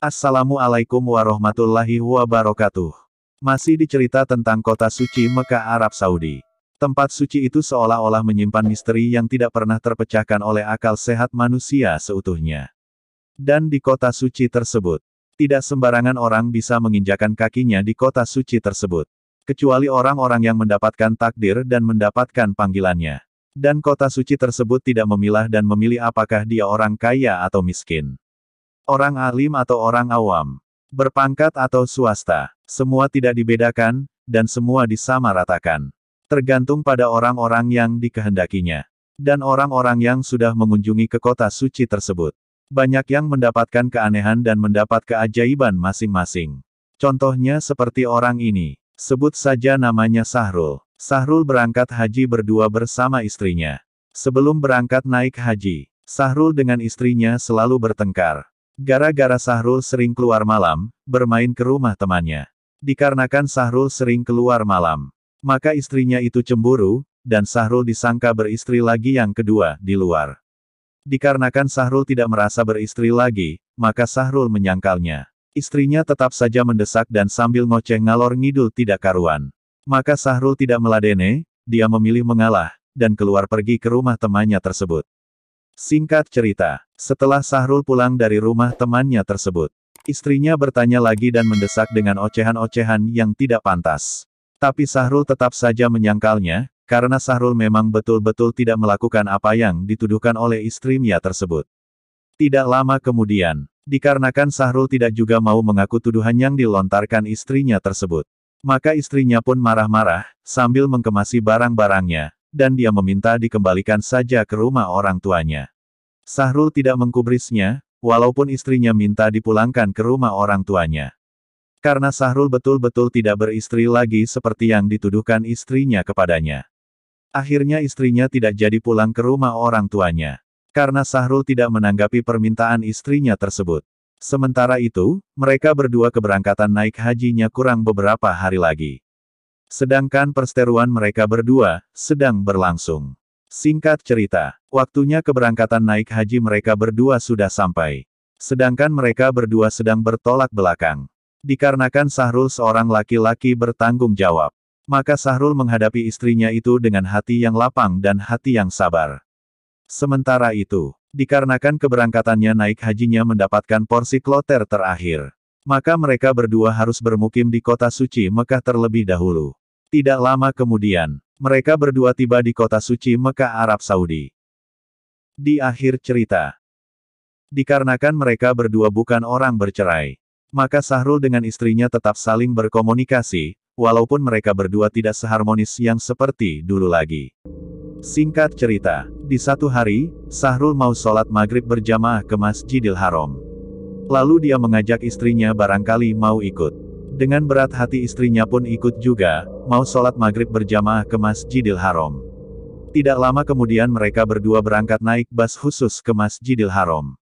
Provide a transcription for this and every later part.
Assalamualaikum warahmatullahi wabarakatuh. Masih dicerita tentang kota suci Mekah Arab Saudi. Tempat suci itu seolah-olah menyimpan misteri yang tidak pernah terpecahkan oleh akal sehat manusia seutuhnya. Dan di kota suci tersebut, tidak sembarangan orang bisa menginjakan kakinya di kota suci tersebut. Kecuali orang-orang yang mendapatkan takdir dan mendapatkan panggilannya. Dan kota suci tersebut tidak memilah dan memilih apakah dia orang kaya atau miskin. Orang alim atau orang awam, berpangkat atau swasta, semua tidak dibedakan, dan semua disamaratakan. Tergantung pada orang-orang yang dikehendakinya. Dan orang-orang yang sudah mengunjungi ke kota suci tersebut. Banyak yang mendapatkan keanehan dan mendapat keajaiban masing-masing. Contohnya seperti orang ini, sebut saja namanya Sahrul. Sahrul berangkat haji berdua bersama istrinya. Sebelum berangkat naik haji, Sahrul dengan istrinya selalu bertengkar. Gara-gara Sahrul sering keluar malam, bermain ke rumah temannya. Dikarenakan Sahrul sering keluar malam, maka istrinya itu cemburu, dan Sahrul disangka beristri lagi yang kedua, di luar. Dikarenakan Sahrul tidak merasa beristri lagi, maka Sahrul menyangkalnya. Istrinya tetap saja mendesak dan sambil ngoceh ngalor ngidul tidak karuan. Maka Sahrul tidak meladeni, dia memilih mengalah, dan keluar pergi ke rumah temannya tersebut. Singkat cerita, setelah Sahrul pulang dari rumah temannya tersebut, istrinya bertanya lagi dan mendesak dengan ocehan-ocehan yang tidak pantas. Tapi Sahrul tetap saja menyangkalnya, karena Sahrul memang betul-betul tidak melakukan apa yang dituduhkan oleh istrinya tersebut. Tidak lama kemudian, dikarenakan Sahrul tidak juga mau mengaku tuduhan yang dilontarkan istrinya tersebut, maka istrinya pun marah-marah, sambil mengkemasi barang-barangnya, dan dia meminta dikembalikan saja ke rumah orang tuanya. Sahrul tidak mengkubrisnya, walaupun istrinya minta dipulangkan ke rumah orang tuanya. Karena Sahrul betul-betul tidak beristri lagi seperti yang dituduhkan istrinya kepadanya. Akhirnya istrinya tidak jadi pulang ke rumah orang tuanya. Karena Sahrul tidak menanggapi permintaan istrinya tersebut. Sementara itu, mereka berdua keberangkatan naik hajinya kurang beberapa hari lagi. Sedangkan perseteruan mereka berdua sedang berlangsung. Singkat cerita, waktunya keberangkatan naik haji mereka berdua sudah sampai. Sedangkan mereka berdua sedang bertolak belakang. Dikarenakan Sahrul seorang laki-laki bertanggung jawab, maka Sahrul menghadapi istrinya itu dengan hati yang lapang dan hati yang sabar. Sementara itu, dikarenakan keberangkatannya naik hajinya mendapatkan porsi kloter terakhir, maka mereka berdua harus bermukim di kota suci Mekah terlebih dahulu. Tidak lama kemudian, mereka berdua tiba di kota suci Mekah Arab Saudi. Di akhir cerita, dikarenakan mereka berdua bukan orang bercerai, maka Sahrul dengan istrinya tetap saling berkomunikasi, walaupun mereka berdua tidak seharmonis yang seperti dulu lagi. Singkat cerita, di satu hari, Sahrul mau sholat maghrib berjamaah ke Masjidil Haram. Lalu dia mengajak istrinya barangkali mau ikut. Dengan berat hati istrinya pun ikut juga, mau sholat maghrib berjamaah ke Masjidil Haram. Tidak lama kemudian mereka berdua berangkat naik bas khusus ke Masjidil Haram.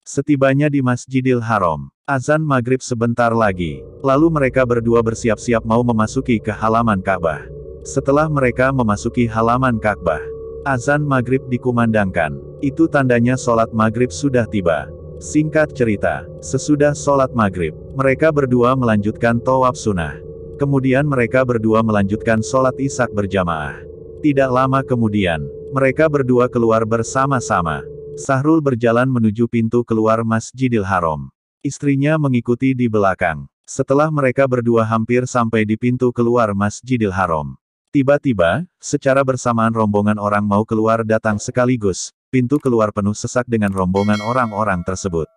Setibanya di Masjidil Haram, azan maghrib sebentar lagi, lalu mereka berdua bersiap-siap mau memasuki ke halaman Ka'bah. Setelah mereka memasuki halaman Ka'bah, azan maghrib dikumandangkan. Itu tandanya sholat maghrib sudah tiba. Singkat cerita, sesudah sholat maghrib, mereka berdua melanjutkan tawaf sunnah. Kemudian mereka berdua melanjutkan sholat isya berjamaah. Tidak lama kemudian, mereka berdua keluar bersama-sama. Sahrul berjalan menuju pintu keluar Masjidil Haram. Istrinya mengikuti di belakang. Setelah mereka berdua hampir sampai di pintu keluar Masjidil Haram, tiba-tiba, secara bersamaan rombongan orang mau keluar datang sekaligus. Pintu keluar penuh sesak dengan rombongan orang-orang tersebut.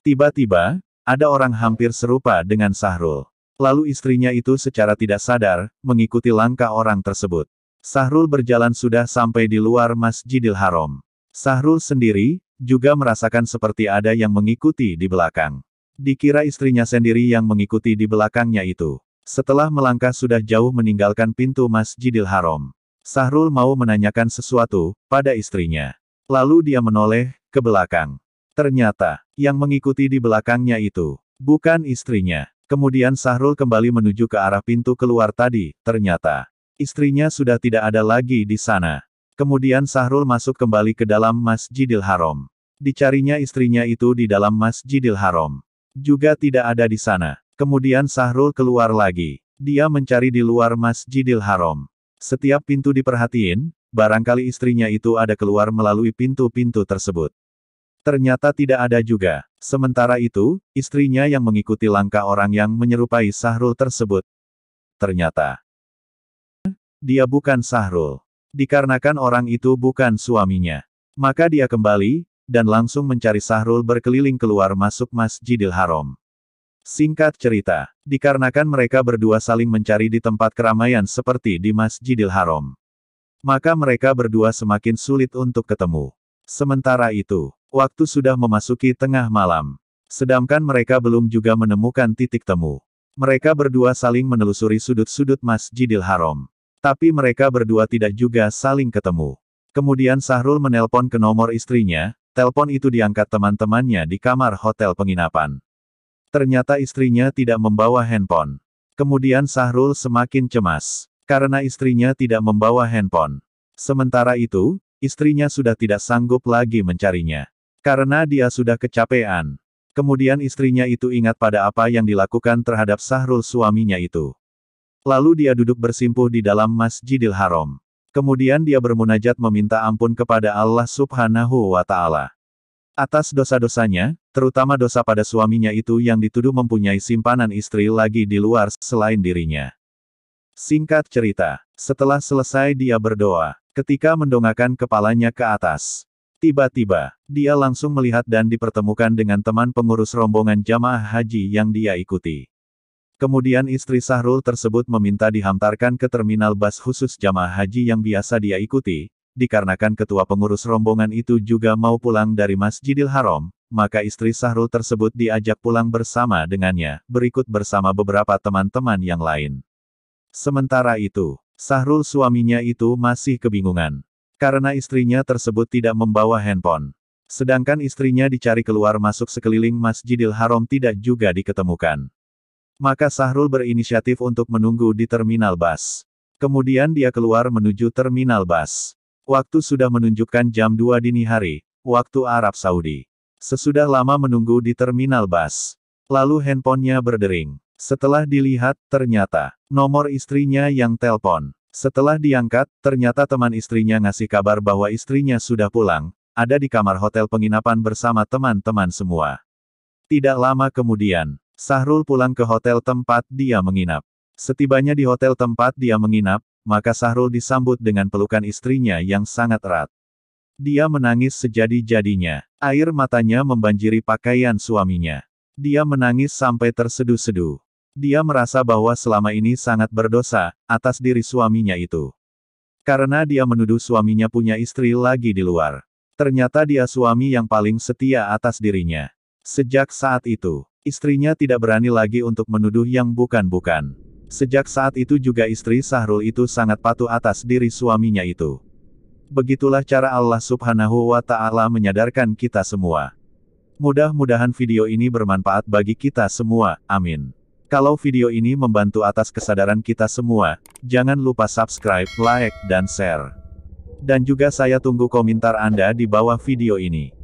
Tiba-tiba, ada orang hampir serupa dengan Sahrul. Lalu istrinya itu secara tidak sadar, mengikuti langkah orang tersebut. Sahrul berjalan sudah sampai di luar Masjidil Haram. Sahrul sendiri, juga merasakan seperti ada yang mengikuti di belakang. Dikira istrinya sendiri yang mengikuti di belakangnya itu. Setelah melangkah sudah jauh meninggalkan pintu Masjidil Haram, Sahrul mau menanyakan sesuatu pada istrinya. Lalu dia menoleh ke belakang. Ternyata, yang mengikuti di belakangnya itu bukan istrinya. Kemudian Sahrul kembali menuju ke arah pintu keluar tadi. Ternyata, istrinya sudah tidak ada lagi di sana. Kemudian Sahrul masuk kembali ke dalam Masjidil Haram. Dicarinya istrinya itu di dalam Masjidil Haram. Juga tidak ada di sana. Kemudian Sahrul keluar lagi. Dia mencari di luar Masjidil Haram. Setiap pintu diperhatiin, barangkali istrinya itu ada keluar melalui pintu-pintu tersebut. Ternyata tidak ada juga. Sementara itu, istrinya yang mengikuti langkah orang yang menyerupai Sahrul tersebut. Ternyata dia bukan Sahrul. Dikarenakan orang itu bukan suaminya. Maka dia kembali, dan langsung mencari Sahrul berkeliling keluar masuk Masjidil Haram. Singkat cerita, dikarenakan mereka berdua saling mencari di tempat keramaian seperti di Masjidil Haram, maka mereka berdua semakin sulit untuk ketemu. Sementara itu, waktu sudah memasuki tengah malam. Sedangkan mereka belum juga menemukan titik temu. Mereka berdua saling menelusuri sudut-sudut Masjidil Haram. Tapi mereka berdua tidak juga saling ketemu. Kemudian Sahrul menelpon ke nomor istrinya, telepon itu diangkat teman-temannya di kamar hotel penginapan. Ternyata istrinya tidak membawa handphone. Kemudian Sahrul semakin cemas, karena istrinya tidak membawa handphone. Sementara itu, istrinya sudah tidak sanggup lagi mencarinya. Karena dia sudah kecapean. Kemudian istrinya itu ingat pada apa yang dilakukan terhadap Sahrul suaminya itu. Lalu dia duduk bersimpuh di dalam Masjidil Haram. Kemudian dia bermunajat meminta ampun kepada Allah Subhanahu wa Ta'ala atas dosa-dosanya, terutama dosa pada suaminya itu yang dituduh mempunyai simpanan istri lagi di luar selain dirinya. Singkat cerita, setelah selesai dia berdoa, ketika mendongakkan kepalanya ke atas, tiba-tiba, dia langsung melihat dan dipertemukan dengan teman pengurus rombongan jamaah haji yang dia ikuti. Kemudian istri Sahrul tersebut meminta dihantarkan ke terminal bus khusus jamaah haji yang biasa dia ikuti. Dikarenakan ketua pengurus rombongan itu juga mau pulang dari Masjidil Haram, maka istri Sahrul tersebut diajak pulang bersama dengannya, berikut bersama beberapa teman-teman yang lain. Sementara itu, Sahrul suaminya itu masih kebingungan. Karena istrinya tersebut tidak membawa handphone. Sedangkan istrinya dicari keluar masuk sekeliling Masjidil Haram tidak juga diketemukan. Maka Sahrul berinisiatif untuk menunggu di terminal bus. Kemudian dia keluar menuju terminal bus. Waktu sudah menunjukkan jam 2 dini hari, waktu Arab Saudi. Sesudah lama menunggu di terminal bus, lalu handphonenya berdering. Setelah dilihat, ternyata nomor istrinya yang telpon. Setelah diangkat, ternyata teman istrinya ngasih kabar bahwa istrinya sudah pulang, ada di kamar hotel penginapan bersama teman-teman semua. Tidak lama kemudian, Sahrul pulang ke hotel tempat dia menginap. Setibanya di hotel tempat dia menginap, maka Sahrul disambut dengan pelukan istrinya yang sangat erat. Dia menangis sejadi-jadinya. Air matanya membanjiri pakaian suaminya. Dia menangis sampai terseduh-seduh. Dia merasa bahwa selama ini sangat berdosa atas diri suaminya itu. Karena dia menuduh suaminya punya istri lagi di luar. Ternyata dia suami yang paling setia atas dirinya. Sejak saat itu, istrinya tidak berani lagi untuk menuduh yang bukan-bukan. Sejak saat itu juga istri Sahrul itu sangat patuh atas diri suaminya itu. Begitulah cara Allah Subhanahu wa Ta'ala menyadarkan kita semua. Mudah-mudahan video ini bermanfaat bagi kita semua, amin. Kalau video ini membantu atas kesadaran kita semua, jangan lupa subscribe, like, dan share. Dan juga saya tunggu komentar Anda di bawah video ini.